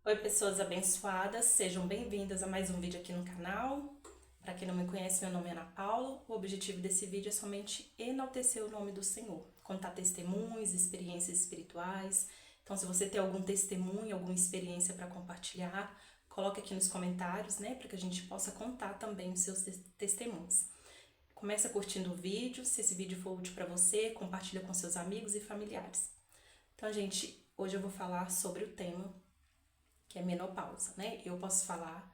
Oi, pessoas abençoadas, sejam bem-vindas a mais um vídeo aqui no canal. Para quem não me conhece, meu nome é Ana Paula. O objetivo desse vídeo é somente enaltecer o nome do Senhor, contar testemunhos, experiências espirituais. Então, se você tem algum testemunho, alguma experiência para compartilhar, coloque aqui nos comentários, né, para que a gente possa contar também os seus testemunhos. Começa curtindo o vídeo, se esse vídeo for útil para você, compartilha com seus amigos e familiares. Então, gente, hoje eu vou falar sobre o tema que é menopausa, né? Eu posso falar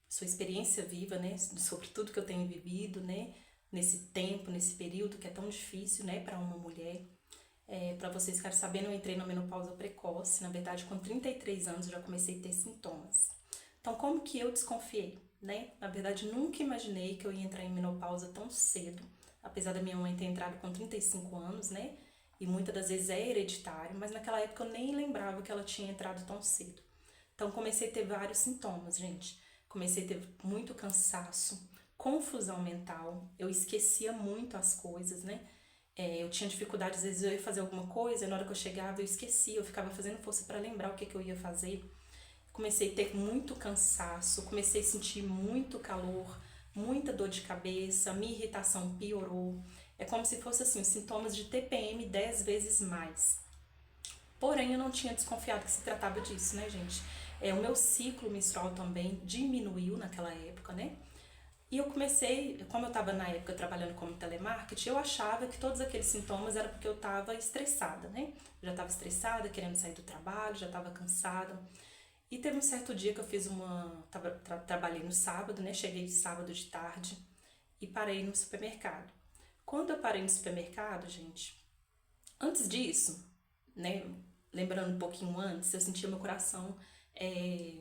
sua experiência viva, né, sobre tudo que eu tenho vivido, né, nesse tempo, nesse período que é tão difícil, né, para uma mulher. Para vocês ficarem sabendo, eu entrei na menopausa precoce, na verdade, com 33 anos eu já comecei a ter sintomas. Então, como que eu desconfiei, né? Na verdade, nunca imaginei que eu ia entrar em menopausa tão cedo, apesar da minha mãe ter entrado com 35 anos, né? E muitas das vezes é hereditário, mas naquela época eu nem lembrava que ela tinha entrado tão cedo. Então comecei a ter vários sintomas, gente. Comecei a ter muito cansaço, confusão mental, eu esquecia muito as coisas, né? Eu tinha dificuldade, às vezes eu ia fazer alguma coisa, e na hora que eu chegava eu esquecia, eu ficava fazendo força para lembrar o que, que eu ia fazer. Comecei a ter muito cansaço, comecei a sentir muito calor, muita dor de cabeça, minha irritação piorou. É como se fosse assim, os sintomas de TPM 10 vezes mais. Porém, eu não tinha desconfiado que se tratava disso, né, gente? O meu ciclo menstrual também diminuiu naquela época, né? E eu comecei, como eu estava na época trabalhando como telemarketing, eu achava que todos aqueles sintomas eram porque eu estava estressada, né? Já estava estressada, querendo sair do trabalho, já estava cansada. E teve um certo dia que eu fiz trabalhei no sábado, né? Cheguei de sábado de tarde e parei no supermercado. Quando eu parei no supermercado, gente, antes disso, né, lembrando um pouquinho antes, eu sentia meu coração é,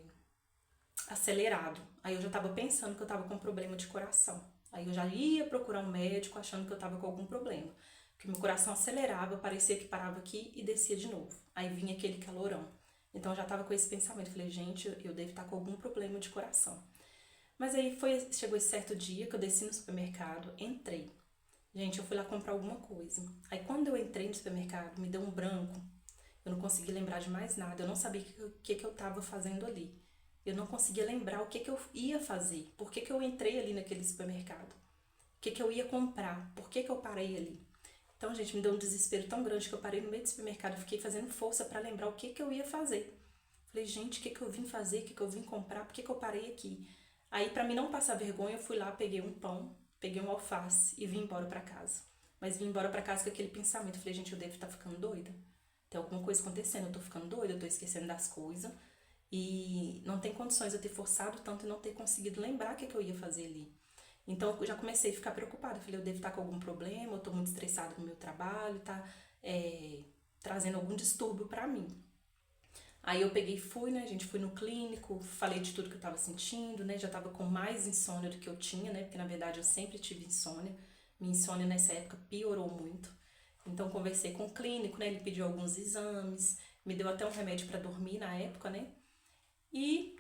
acelerado. Aí eu já estava pensando que eu estava com problema de coração. Aí eu já ia procurar um médico achando que eu estava com algum problema. Porque meu coração acelerava, parecia que parava aqui e descia de novo. Aí vinha aquele calorão. Então eu já estava com esse pensamento. Falei, gente, eu devo estar com algum problema de coração. Mas aí chegou esse certo dia que eu desci no supermercado, entrei. Gente, eu fui lá comprar alguma coisa. Aí quando eu entrei no supermercado, me deu um branco. Eu não consegui lembrar de mais nada. Eu não sabia o que eu estava fazendo ali. Eu não conseguia lembrar o que, que eu ia fazer. Por que, que eu entrei ali naquele supermercado? O que, que eu ia comprar? Por que, que eu parei ali? Então, gente, me deu um desespero tão grande que eu parei no meio do supermercado. Fiquei fazendo força para lembrar o que, que eu ia fazer. Falei, gente, o que, que eu vim fazer? O que, que eu vim comprar? Por que, que eu parei aqui? Aí, para mim não passar vergonha, eu fui lá, peguei um pão, peguei um alface e vim embora para casa. Mas vim embora para casa com aquele pensamento. Falei, gente, eu devo estar ficando doida. Tem alguma coisa acontecendo, eu tô ficando doida, eu tô esquecendo das coisas. E não tem condições de eu ter forçado tanto e não ter conseguido lembrar o que, que eu ia fazer ali. Então eu já comecei a ficar preocupada. Falei, eu devo estar com algum problema, eu tô muito estressada no meu trabalho, tá trazendo algum distúrbio pra mim. Aí eu peguei e fui, né, gente, fui no clínico, falei de tudo que eu tava sentindo, né, já tava com mais insônia do que eu tinha, né, porque na verdade eu sempre tive insônia. Minha insônia nessa época piorou muito. Então conversei com o clínico, né, ele pediu alguns exames, me deu até um remédio para dormir na época, né? E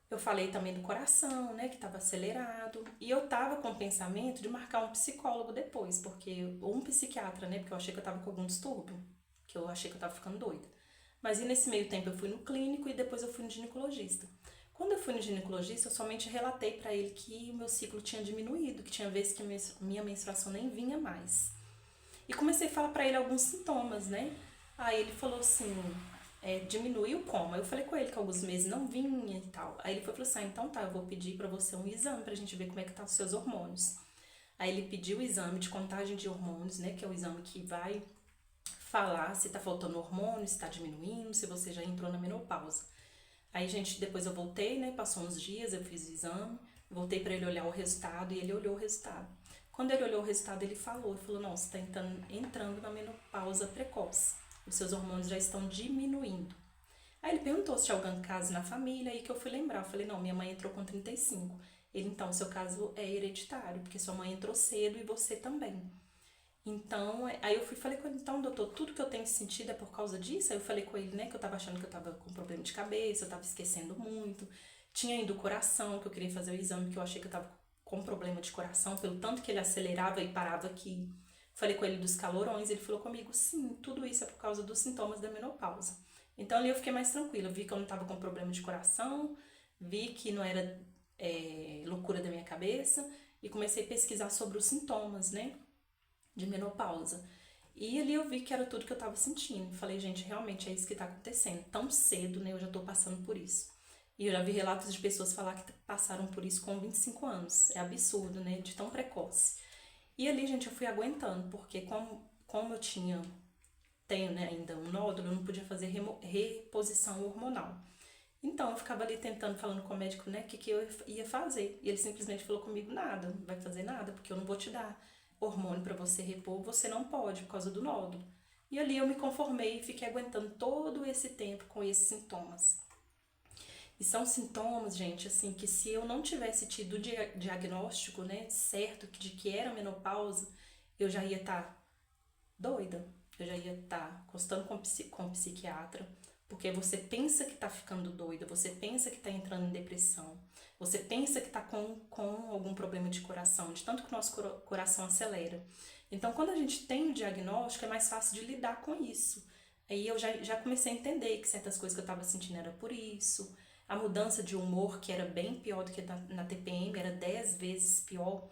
eu falei também do coração, né, que estava acelerado. E eu tava com o pensamento de marcar um psicólogo depois, ou um psiquiatra, né, porque eu achei que eu tava com algum distúrbio, que eu achei que eu tava ficando doida. Mas e nesse meio tempo eu fui no clínico e depois eu fui no ginecologista. Quando eu fui no ginecologista, eu somente relatei para ele que o meu ciclo tinha diminuído, que tinha vezes que minha menstruação nem vinha mais. E comecei a falar pra ele alguns sintomas, né? Aí ele falou assim, diminuiu como? Aí eu falei com ele que alguns meses não vinha e tal. Aí ele falou assim, então tá, eu vou pedir pra você um exame pra gente ver como é que tá os seus hormônios. Aí ele pediu o exame de contagem de hormônios, né? Que é o exame que vai falar se tá faltando hormônio, se tá diminuindo, se você já entrou na menopausa. Aí, gente, depois eu voltei, né? Passou uns dias, eu fiz o exame, voltei para ele olhar o resultado e ele olhou o resultado. Quando ele olhou o resultado, ele falou, não, você está entrando na menopausa precoce. Os seus hormônios já estão diminuindo. Aí ele perguntou se tinha algum caso na família, aí que eu fui lembrar. Eu falei, não, minha mãe entrou com 35. Ele, então, seu caso é hereditário, porque sua mãe entrou cedo e você também. Então, aí eu fui falei com ele, então, doutor, tudo que eu tenho sentido é por causa disso? Aí eu falei com ele, né, que eu tava achando que eu tava com problema de cabeça, eu tava esquecendo muito. Tinha ido o coração, que eu queria fazer o exame, que eu achei que eu tava com problema de coração, pelo tanto que ele acelerava e parava aqui. Falei com ele dos calorões, ele falou comigo, sim, tudo isso é por causa dos sintomas da menopausa. Então ali eu fiquei mais tranquila, vi que eu não estava com problema de coração, vi que não era loucura da minha cabeça e comecei a pesquisar sobre os sintomas, né, de menopausa. E ali eu vi que era tudo que eu estava sentindo. Falei, gente, realmente é isso que está acontecendo. Tão cedo, né, eu já estou passando por isso. E eu já vi relatos de pessoas falar que passaram por isso com 25 anos. É absurdo, né, de tão precoce. E ali, gente, eu fui aguentando, porque como eu tenho, né, ainda um nódulo, eu não podia fazer reposição hormonal. Então, eu ficava ali tentando, falando com o médico, né, o que eu ia fazer. E ele simplesmente falou comigo, nada, não vai fazer nada, porque eu não vou te dar hormônio para você repor, você não pode, por causa do nódulo. E ali eu me conformei e fiquei aguentando todo esse tempo com esses sintomas. E são sintomas, gente, assim, que se eu não tivesse tido o diagnóstico, né, certo, de que era menopausa, eu já ia estar doida, eu já ia estar consultando com um psiquiatra, porque você pensa que tá ficando doida, você pensa que tá entrando em depressão, você pensa que tá com algum problema de coração, de tanto que o nosso coração acelera. Então, quando a gente tem o diagnóstico, é mais fácil de lidar com isso. Aí eu já comecei a entender que certas coisas que eu tava sentindo era por isso. A mudança de humor, que era bem pior do que na TPM, era 10 vezes pior.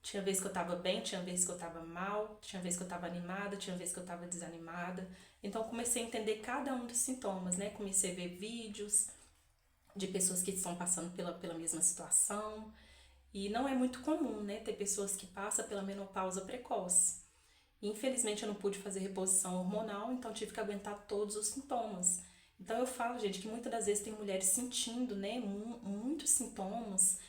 Tinha vez que eu tava bem, tinha vez que eu tava mal, tinha vez que eu tava animada, tinha vez que eu tava desanimada. Então eu comecei a entender cada um dos sintomas, né? Comecei a ver vídeos de pessoas que estão passando pela mesma situação. E não é muito comum, né? Ter pessoas que passam pela menopausa precoce. E, infelizmente eu não pude fazer reposição hormonal, então tive que aguentar todos os sintomas. Então eu falo, gente, que muitas das vezes tem mulheres sentindo, né, muitos sintomas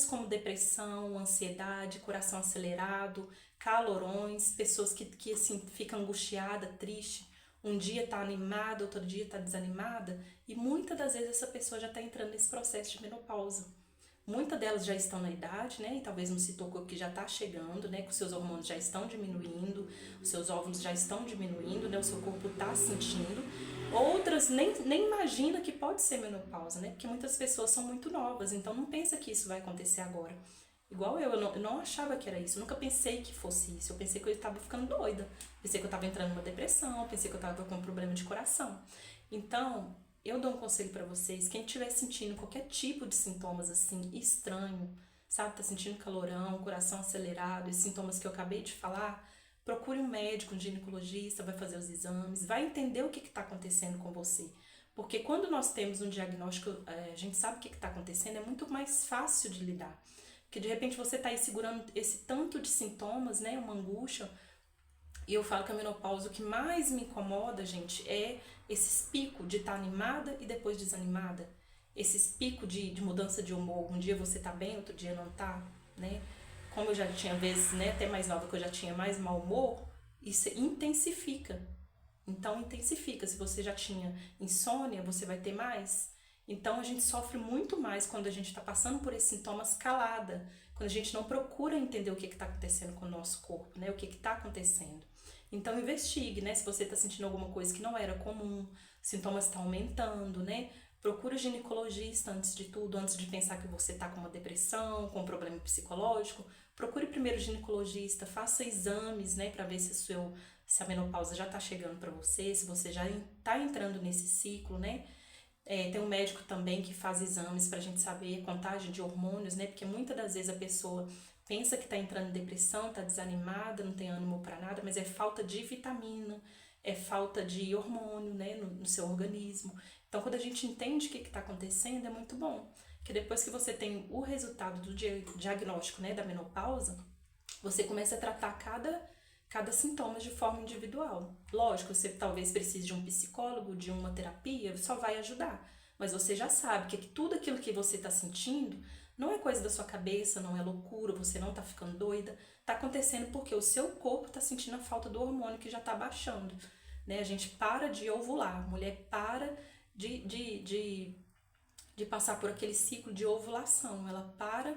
como depressão, ansiedade, coração acelerado, calorões, pessoas que assim, ficam angustiada, triste, um dia tá animada, outro dia tá desanimada, e muitas das vezes essa pessoa já tá entrando nesse processo de menopausa. Muitas delas já estão na idade, né, e talvez não se tocou que já tá chegando, né, que os seus hormônios já estão diminuindo, os seus óvulos já estão diminuindo, né, o seu corpo tá sentindo. Outras nem imagina que pode ser menopausa, né? Porque muitas pessoas são muito novas, então não pensa que isso vai acontecer agora. Igual eu não achava que era isso, eu nunca pensei que fosse isso. Eu pensei que eu estava ficando doida, pensei que eu estava entrando numa depressão, pensei que eu estava com um problema de coração. Então, eu dou um conselho pra vocês, quem estiver sentindo qualquer tipo de sintomas assim, estranho, sabe? Tá sentindo calorão, coração acelerado, esses sintomas que eu acabei de falar, procure um médico, um ginecologista, vai fazer os exames, vai entender o que está acontecendo com você. Porque quando nós temos um diagnóstico, a gente sabe o que está acontecendo, é muito mais fácil de lidar. Porque de repente você está aí segurando esse tanto de sintomas, né, uma angústia. E eu falo que a menopausa, o que mais me incomoda, gente, é esses picos de estar animada e depois desanimada. Esses picos de mudança de humor. Um dia você tá bem, outro dia não tá, né? Como eu já tinha vezes, né, até mais nova, que eu já tinha mais mau humor, isso intensifica. Então intensifica. Se você já tinha insônia, você vai ter mais. Então a gente sofre muito mais quando a gente está passando por esses sintomas calada, quando a gente não procura entender o que está acontecendo com o nosso corpo, né? O que está acontecendo. Então investigue, né? Se você está sentindo alguma coisa que não era comum, sintomas estão aumentando, né? Procure o ginecologista antes de tudo, antes de pensar que você está com uma depressão, com um problema psicológico. Procure primeiro o ginecologista, faça exames, né, para ver se a menopausa já está chegando para você, se você já está entrando nesse ciclo, né? Tem um médico também que faz exames pra gente saber a contagem de hormônios, né? Porque muitas das vezes a pessoa pensa que tá entrando em depressão, tá desanimada, não tem ânimo pra nada, mas é falta de vitamina, é falta de hormônio, né, no seu organismo. Então, quando a gente entende o que tá acontecendo, é muito bom. Porque depois que você tem o resultado do diagnóstico, né, da menopausa, você começa a tratar cada sintoma de forma individual. Lógico, você talvez precise de um psicólogo, de uma terapia, só vai ajudar. Mas você já sabe que tudo aquilo que você está sentindo não é coisa da sua cabeça, não é loucura, você não está ficando doida. Está acontecendo porque o seu corpo está sentindo a falta do hormônio que já está baixando. Né? A gente para de ovular, a mulher para de passar por aquele ciclo de ovulação, ela para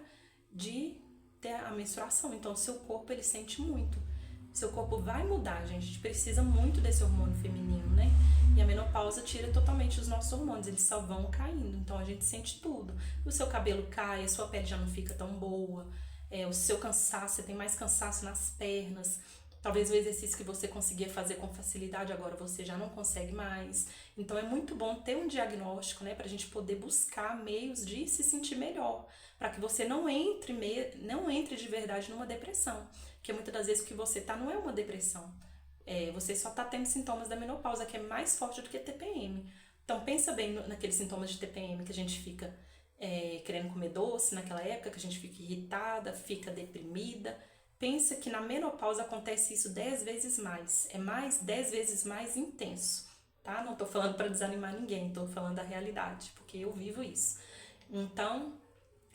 de ter a menstruação. Então, o seu corpo ele sente muito. Seu corpo vai mudar, gente. A gente precisa muito desse hormônio feminino, né? E a menopausa tira totalmente os nossos hormônios, eles só vão caindo. Então a gente sente tudo. O seu cabelo cai, a sua pele já não fica tão boa, o seu cansaço, você tem mais cansaço nas pernas, Talvez o exercício que você conseguia fazer com facilidade, agora você já não consegue mais. Então é muito bom ter um diagnóstico, né, pra gente poder buscar meios de se sentir melhor, para que você não entre de verdade numa depressão. Porque muitas das vezes o que você tá não é uma depressão. Você só tá tendo sintomas da menopausa, que é mais forte do que TPM. Então pensa bem naqueles sintomas de TPM que a gente fica querendo comer doce naquela época, que a gente fica irritada, fica deprimida. Pensa que na menopausa acontece isso 10 vezes mais. É 10 vezes mais intenso, tá? Não tô falando para desanimar ninguém, tô falando da realidade, porque eu vivo isso. Então,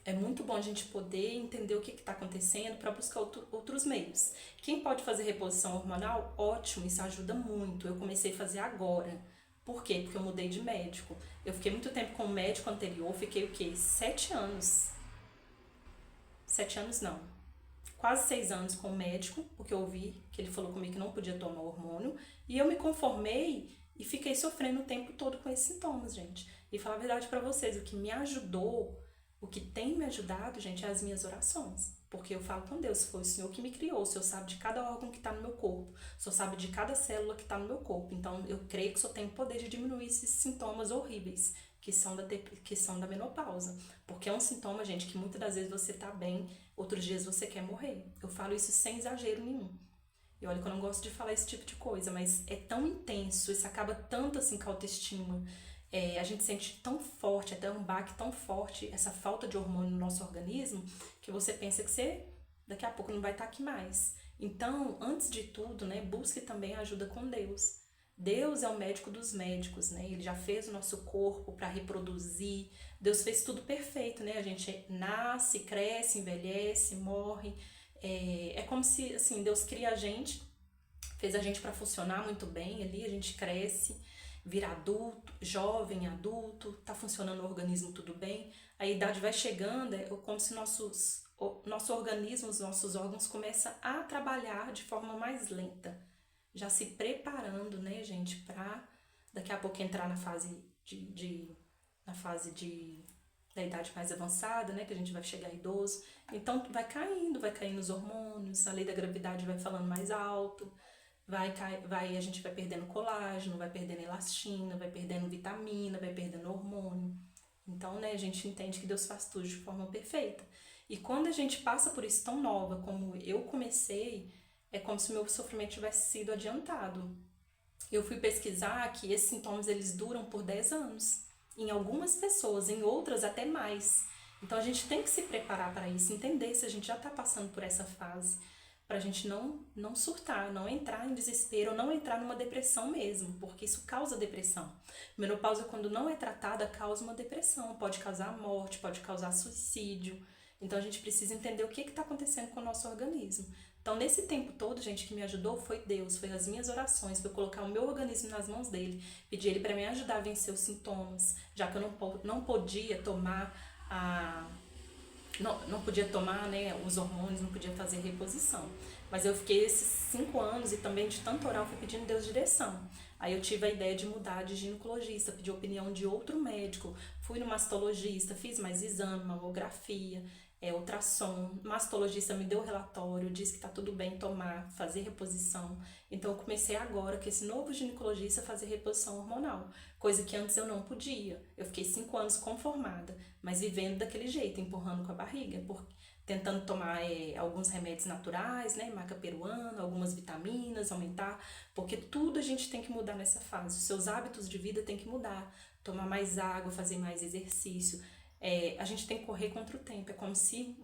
é muito bom a gente poder entender o que está acontecendo para buscar outros meios. Quem pode fazer reposição hormonal? Ótimo, isso ajuda muito. Eu comecei a fazer agora. Por quê? Porque eu mudei de médico. Eu fiquei muito tempo com o médico anterior, fiquei o quê? 7 anos. 7 anos não. Quase 6 anos com o médico, porque eu ouvi que ele falou comigo que não podia tomar hormônio. E eu me conformei e fiquei sofrendo o tempo todo com esses sintomas, gente. E falar a verdade pra vocês, o que me ajudou, o que tem me ajudado, gente, é as minhas orações. Porque eu falo com Deus, foi o Senhor que me criou, o Senhor sabe de cada órgão que tá no meu corpo, o Senhor sabe de cada célula que tá no meu corpo. Então, eu creio que o Senhor tem o poder de diminuir esses sintomas horríveis que são da menopausa. Porque é um sintoma, gente, que muitas das vezes você tá bem, outros dias você quer morrer. Eu falo isso sem exagero nenhum. E olha que eu não gosto de falar esse tipo de coisa, mas é tão intenso, isso acaba tanto assim com a autoestima. A gente sente tão forte, até um baque tão forte, essa falta de hormônio no nosso organismo, que você pensa que você daqui a pouco não vai estar aqui mais. Então, antes de tudo, né, busque também ajuda com Deus. Deus é o médico dos médicos, né? Ele já fez o nosso corpo para reproduzir. Deus fez tudo perfeito, né? A gente nasce, cresce, envelhece, morre. É como se, assim, Deus cria a gente, fez a gente para funcionar muito bem ali, a gente cresce, vira adulto, jovem, adulto, tá funcionando o organismo tudo bem. A idade vai chegando, é como se nosso organismo, os nossos órgãos começam a trabalhar de forma mais lenta. Já se preparando, né, gente, pra daqui a pouco entrar na fase da idade mais avançada, né, que a gente vai chegar idoso. Então vai caindo os hormônios, a lei da gravidade vai falando mais alto, a gente vai perdendo colágeno, vai perdendo elastina, vai perdendo vitamina, vai perdendo hormônio. Então, né, a gente entende que Deus faz tudo de forma perfeita. E quando a gente passa por isso tão nova como eu comecei, é como se o meu sofrimento tivesse sido adiantado. Eu fui pesquisar que esses sintomas eles duram por 10 anos. Em algumas pessoas, em outras até mais. Então a gente tem que se preparar para isso, entender se a gente já está passando por essa fase, para a gente não surtar, não entrar em desespero, não entrar numa depressão mesmo, porque isso causa depressão. Menopausa, quando não é tratada, causa uma depressão, pode causar morte, pode causar suicídio. Então a gente precisa entender o que está acontecendo com o nosso organismo. Então, nesse tempo todo, gente, que me ajudou foi Deus, foi as minhas orações, foi colocar o meu organismo nas mãos dele, pedir ele para me ajudar a vencer os sintomas, já que eu não podia tomar não podia tomar, né, os hormônios, não podia fazer reposição. Mas eu fiquei esses 5 anos e também de tanto orar eu fui pedindo Deus direção. Aí eu tive a ideia de mudar de ginecologista, pedi a opinião de outro médico, fui no mastologista, fiz mais exame, mamografia, ultrassom, mastologista me deu o relatório, disse que tá tudo bem tomar, fazer reposição. Então eu comecei agora com esse novo ginecologista a fazer reposição hormonal, coisa que antes eu não podia. Eu fiquei 5 anos conformada, mas vivendo daquele jeito, empurrando com a barriga, tentando tomar alguns remédios naturais, né, maca peruana, algumas vitaminas, aumentar, porque tudo a gente tem que mudar nessa fase. Os seus hábitos de vida tem que mudar, tomar mais água, fazer mais exercício. A gente tem que correr contra o tempo, é como se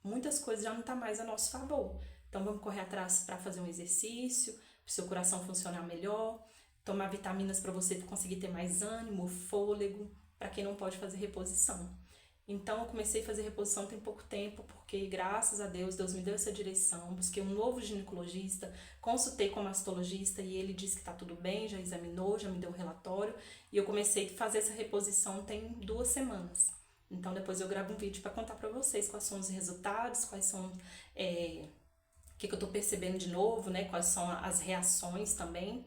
muitas coisas já não tá mais a nosso favor. Então vamos correr atrás para fazer um exercício, para o seu coração funcionar melhor, tomar vitaminas para você conseguir ter mais ânimo, fôlego, para quem não pode fazer reposição. Então eu comecei a fazer reposição tem pouco tempo, porque graças a Deus, Deus me deu essa direção, busquei um novo ginecologista, consultei com o mastologista e ele disse que tá tudo bem, já examinou, já me deu o relatório, e eu comecei a fazer essa reposição tem 2 semanas. Então depois eu gravo um vídeo para contar para vocês quais são os resultados, quais são o que eu tô percebendo de novo, né? Quais são as reações também,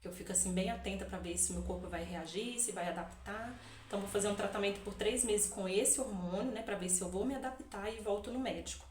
que eu fico assim bem atenta para ver se o meu corpo vai reagir, se vai adaptar. Então vou fazer um tratamento por 3 meses com esse hormônio, né, para ver se eu vou me adaptar e volto no médico.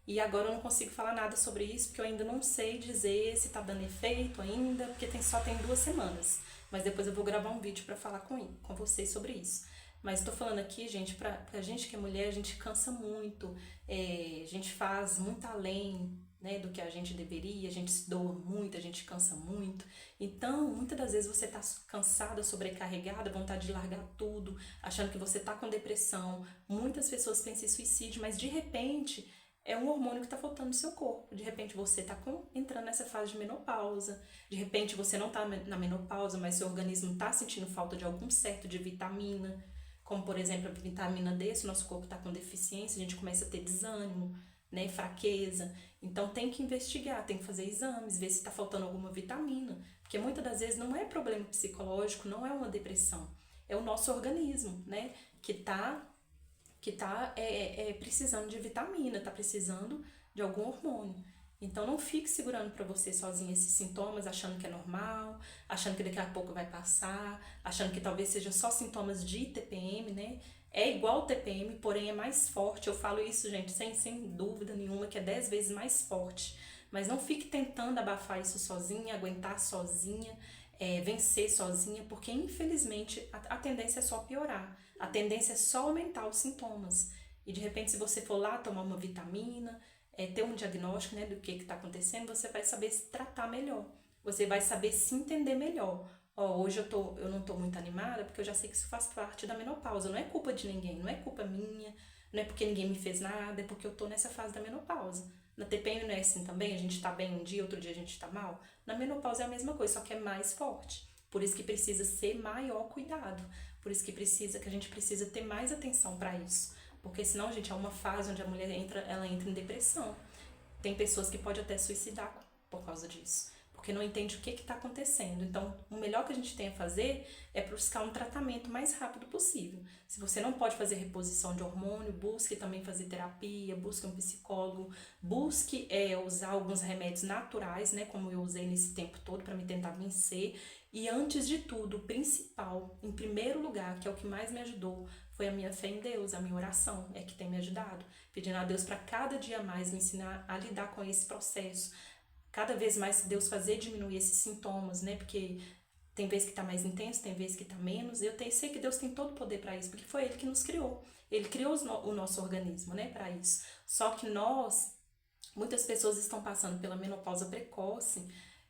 E agora eu não consigo falar nada sobre isso, porque eu ainda não sei dizer se tá dando efeito ainda, porque só tem 2 semanas. Mas depois eu vou gravar um vídeo pra falar com vocês sobre isso. Mas tô falando aqui, gente, pra gente que é mulher, a gente cansa muito, a gente faz muito além, né, do que a gente deveria, a gente se doa muito, a gente cansa muito. Então, muitas das vezes você tá cansada, sobrecarregada, vontade de largar tudo, achando que você tá com depressão. Muitas pessoas pensam em suicídio, mas de repente é um hormônio que está faltando no seu corpo. De repente você está entrando nessa fase de menopausa. De repente você não está na menopausa, mas seu organismo está sentindo falta de algum certo de vitamina. Como, por exemplo, a vitamina D, se o nosso corpo está com deficiência, a gente começa a ter desânimo, né, fraqueza. Então tem que investigar, tem que fazer exames, ver se está faltando alguma vitamina. Porque muitas das vezes não é problema psicológico, não é uma depressão. É o nosso organismo, né, que tá precisando de vitamina, tá precisando de algum hormônio. Então não fique segurando para você sozinha esses sintomas, achando que é normal, achando que daqui a pouco vai passar, achando que talvez seja só sintomas de TPM, né? É igual ao TPM, porém é mais forte. Eu falo isso, gente, sem dúvida nenhuma, que é 10 vezes mais forte. Mas não fique tentando abafar isso sozinha, aguentar sozinha, vencer sozinha, porque infelizmente a tendência é só piorar. A tendência é só aumentar os sintomas. E de repente, se você for lá tomar uma vitamina, ter um diagnóstico, né, do que está acontecendo, você vai saber se tratar melhor. Você vai saber se entender melhor. Hoje eu não estou muito animada porque eu já sei que isso faz parte da menopausa. Não é culpa de ninguém, não é culpa minha, não é porque ninguém me fez nada, é porque eu estou nessa fase da menopausa. Na TPM não é assim também, a gente tá bem um dia, outro dia a gente tá mal. Na menopausa é a mesma coisa, só que é mais forte. Por isso que precisa ser maior cuidado. Por isso que a gente precisa ter mais atenção para isso. Porque senão, gente, é uma fase onde a mulher ela entra em depressão. Tem pessoas que podem até suicidar por causa disso. Porque não entende o que está acontecendo. Então, o melhor que a gente tem a fazer é buscar um tratamento mais rápido possível. Se você não pode fazer reposição de hormônio, busque também fazer terapia, busque um psicólogo, busque usar alguns remédios naturais, né, como eu usei nesse tempo todo para me tentar vencer. E antes de tudo, o principal, em primeiro lugar, que é o que mais me ajudou, foi a minha fé em Deus, a minha oração é que tem me ajudado. Pedindo a Deus para cada dia mais me ensinar a lidar com esse processo. Cada vez mais Deus fazer diminuir esses sintomas, né? Porque tem vezes que tá mais intenso, tem vezes que tá menos. Sei que Deus tem todo o poder para isso, porque foi Ele que nos criou. Ele criou o nosso organismo, né, para isso. Só que muitas pessoas estão passando pela menopausa precoce,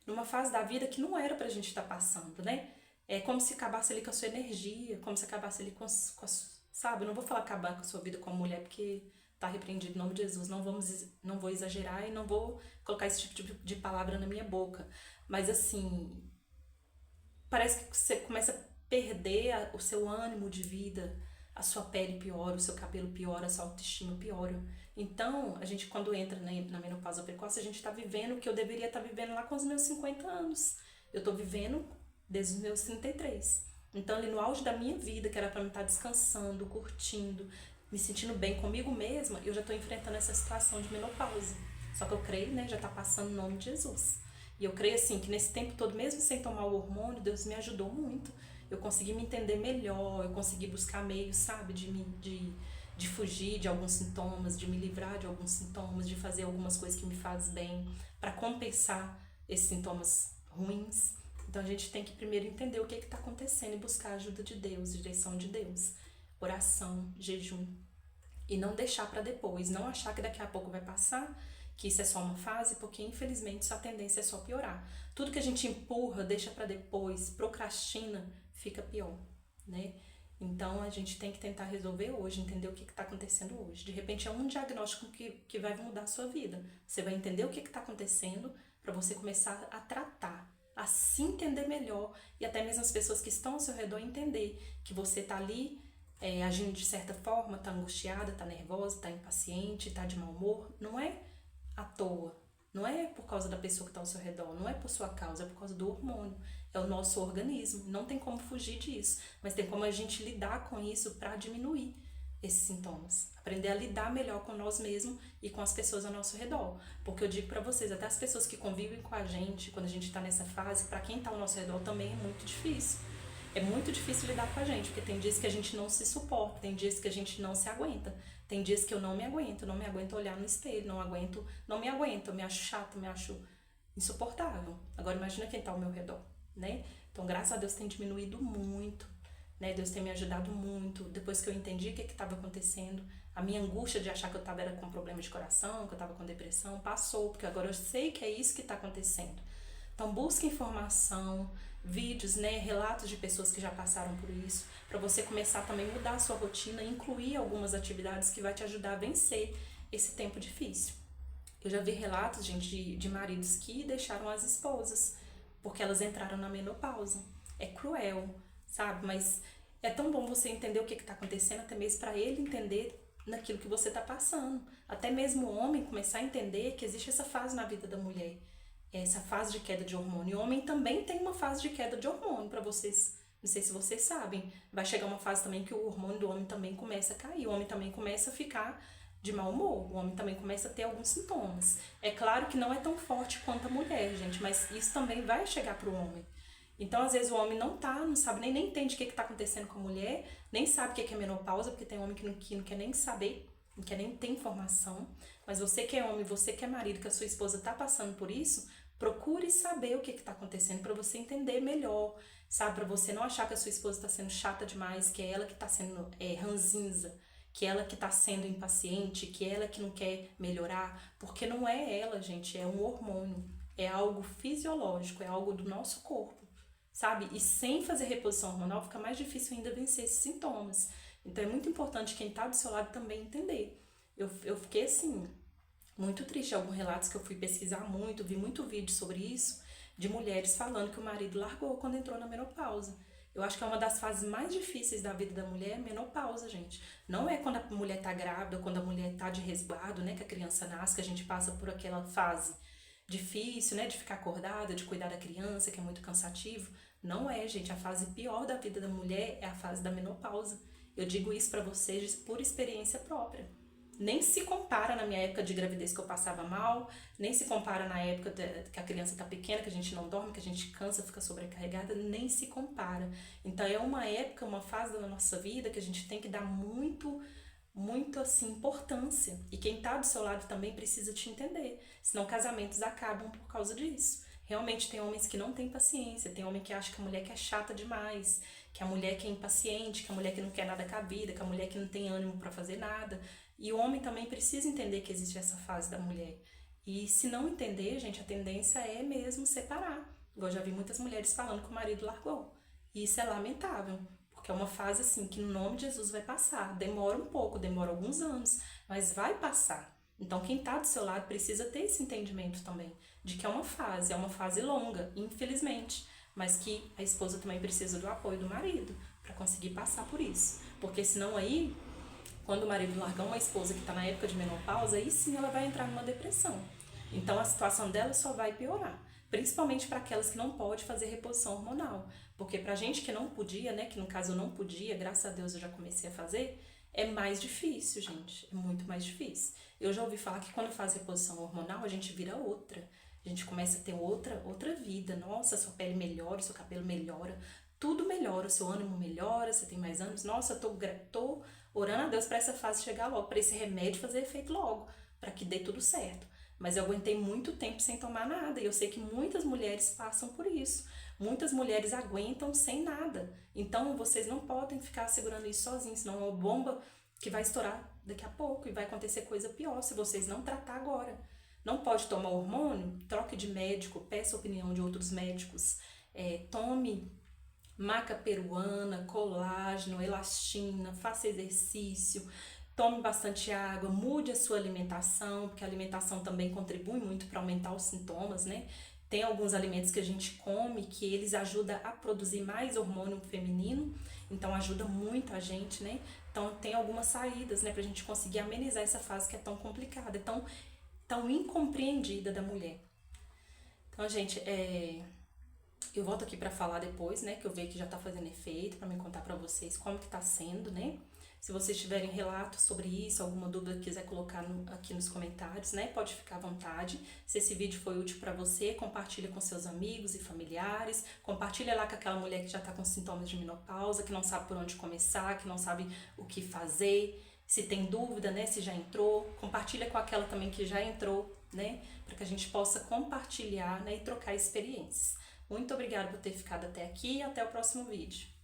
numa fase da vida que não era pra gente estar passando, né? É como se acabasse ali com a sua energia, como se acabasse ali sabe? Eu não vou falar acabar com a sua vida como mulher, porque tá repreendido em nome de Jesus. Não vou exagerar e não vou colocar esse tipo de palavra na minha boca. Mas assim, parece que você começa a perder o seu ânimo de vida, a sua pele piora, o seu cabelo piora, a sua autoestima piora. Então, a gente quando entra na menopausa precoce, a gente tá vivendo o que eu deveria estar vivendo lá com os meus 50 anos. Eu tô vivendo desde os meus 33. Então, ali no auge da minha vida, que era pra mim estar descansando, curtindo, me sentindo bem comigo mesma, eu já tô enfrentando essa situação de menopausa. Só que eu creio, né, já tá passando o nome de Jesus. E eu creio assim que nesse tempo todo, mesmo sem tomar o hormônio, Deus me ajudou muito. Eu consegui me entender melhor, eu consegui buscar meios, sabe, de fugir de alguns sintomas, de me livrar de alguns sintomas, de fazer algumas coisas que me fazem bem, para compensar esses sintomas ruins. Então a gente tem que primeiro entender o que está acontecendo e buscar a ajuda de Deus, direção de Deus, oração, jejum. E não deixar para depois, não achar que daqui a pouco vai passar, que isso é só uma fase, porque infelizmente a tendência é só piorar. Tudo que a gente empurra, deixa para depois, procrastina, fica pior, né? Então a gente tem que tentar resolver hoje, entender o que está acontecendo hoje. De repente é um diagnóstico que vai mudar a sua vida. Você vai entender o que está acontecendo para você começar a tratar, a se entender melhor e até mesmo as pessoas que estão ao seu redor entender que você está ali agindo de certa forma, está angustiada, está nervosa, está impaciente, está de mau humor. Não é à toa, não é por causa da pessoa que está ao seu redor, não é por sua causa, é por causa do hormônio. É o nosso organismo, não tem como fugir disso, mas tem como a gente lidar com isso para diminuir esses sintomas. Aprender a lidar melhor com nós mesmos e com as pessoas ao nosso redor. Porque eu digo para vocês, até as pessoas que convivem com a gente, quando a gente está nessa fase, para quem está ao nosso redor também é muito difícil. É muito difícil lidar com a gente, porque tem dias que a gente não se suporta, tem dias que a gente não se aguenta. Tem dias que eu não me aguento olhar no espelho, não me aguento, eu me acho chata, me acho insuportável. Agora imagina quem tá ao meu redor, né? Então, graças a Deus tem diminuído muito, né? Deus tem me ajudado muito. Depois que eu entendi o que estava acontecendo, a minha angústia de achar que eu estava era com problema de coração, que eu estava com depressão, passou, porque agora eu sei que é isso que está acontecendo. Então, busque informação, vídeos, né, relatos de pessoas que já passaram por isso, para você começar também a mudar a sua rotina e incluir algumas atividades que vai te ajudar a vencer esse tempo difícil. Eu já vi relatos, gente, de maridos que deixaram as esposas porque elas entraram na menopausa. É cruel, sabe? Mas é tão bom você entender o que está acontecendo, até mesmo para ele entender naquilo que você está passando. Até mesmo o homem começar a entender que existe essa fase na vida da mulher, essa fase de queda de hormônio. E o homem também tem uma fase de queda de hormônio, para vocês. Não sei se vocês sabem. Vai chegar uma fase também que o hormônio do homem também começa a cair. O homem também começa a ficar de mau humor. O homem também começa a ter alguns sintomas. É claro que não é tão forte quanto a mulher, gente, mas isso também vai chegar pro homem. Então, às vezes, o homem não sabe, nem entende o que está acontecendo com a mulher, nem sabe o que é menopausa, porque tem homem que não quer nem saber, não quer nem ter informação. Mas você que é homem, você que é marido, que a sua esposa está passando por isso, procure saber o que está acontecendo para você entender melhor, sabe? Para você não achar que a sua esposa está sendo chata demais, que é ela que está sendo ranzinza, que é ela que está sendo impaciente, que é ela que não quer melhorar, porque não é ela, gente, é um hormônio, é algo fisiológico, é algo do nosso corpo, sabe? E sem fazer reposição hormonal fica mais difícil ainda vencer esses sintomas. Então é muito importante quem está do seu lado também entender. Eu fiquei assim, muito triste. Alguns relatos que eu fui pesquisar muito, vi muito vídeo sobre isso, de mulheres falando que o marido largou quando entrou na menopausa. Eu acho que é uma das fases mais difíceis da vida da mulher, menopausa, gente. Não é quando a mulher tá grávida, quando a mulher tá de resguardo, né, que a criança nasce, que a gente passa por aquela fase difícil, né, de ficar acordada, de cuidar da criança, que é muito cansativo. Não é, gente. A fase pior da vida da mulher é a fase da menopausa. Eu digo isso pra vocês por experiência própria. Nem se compara na minha época de gravidez que eu passava mal, nem se compara na época que a criança tá pequena, que a gente não dorme, que a gente cansa, fica sobrecarregada, nem se compara. Então é uma época, uma fase da nossa vida que a gente tem que dar muito assim, importância. E quem tá do seu lado também precisa te entender, senão casamentos acabam por causa disso. Realmente tem homens que não têm paciência, tem homem que acha que a mulher que é chata demais, que a mulher que é impaciente, que a mulher que não quer nada com a vida, que a mulher que não tem ânimo para fazer nada. E o homem também precisa entender que existe essa fase da mulher. E se não entender, gente, a tendência é mesmo separar. Eu já vi muitas mulheres falando que o marido largou. E isso é lamentável, porque é uma fase assim que no nome de Jesus vai passar. Demora um pouco, demora alguns anos, mas vai passar. Então quem está do seu lado precisa ter esse entendimento também, de que é uma fase longa, infelizmente, mas que a esposa também precisa do apoio do marido para conseguir passar por isso. Porque senão aí, quando o marido largar uma esposa que está na época de menopausa, aí sim ela vai entrar numa depressão. Então a situação dela só vai piorar. Principalmente para aquelas que não podem fazer reposição hormonal. Porque pra gente que não podia, né, que no caso eu não podia, graças a Deus eu já comecei a fazer, é mais difícil, gente. É muito mais difícil. Eu já ouvi falar que quando faz reposição hormonal, a gente vira outra. A gente começa a ter outra vida. Nossa, sua pele melhora, seu cabelo melhora, tudo melhora, o seu ânimo melhora, você tem mais ânimo. Nossa, eu tô orando a Deus para essa fase chegar logo, para esse remédio fazer efeito logo, para que dê tudo certo. Mas eu aguentei muito tempo sem tomar nada, e eu sei que muitas mulheres passam por isso. Muitas mulheres aguentam sem nada. Então, vocês não podem ficar segurando isso sozinhos, senão é uma bomba que vai estourar daqui a pouco e vai acontecer coisa pior se vocês não tratar agora. Não pode tomar hormônio? Troque de médico, peça a opinião de outros médicos. Tome maca peruana, colágeno, elastina, faça exercício, tome bastante água, mude a sua alimentação, porque a alimentação também contribui muito para aumentar os sintomas, né? Tem alguns alimentos que a gente come que eles ajudam a produzir mais hormônio feminino, então ajuda muito a gente, né? Então tem algumas saídas, né, pra gente conseguir amenizar essa fase que é tão complicada, tão incompreendida da mulher. Então, gente, eu volto aqui pra falar depois, né, que eu vejo que já tá fazendo efeito, pra me contar pra vocês como que tá sendo, né? Se vocês tiverem relatos sobre isso, alguma dúvida quiser colocar aqui nos comentários, né, pode ficar à vontade. Se esse vídeo foi útil pra você, compartilha com seus amigos e familiares, compartilha lá com aquela mulher que já tá com sintomas de menopausa, que não sabe por onde começar, que não sabe o que fazer. Se tem dúvida, né, se já entrou, compartilha com aquela também que já entrou, né, para que a gente possa compartilhar, né, e trocar experiências. Muito obrigada por ter ficado até aqui e até o próximo vídeo.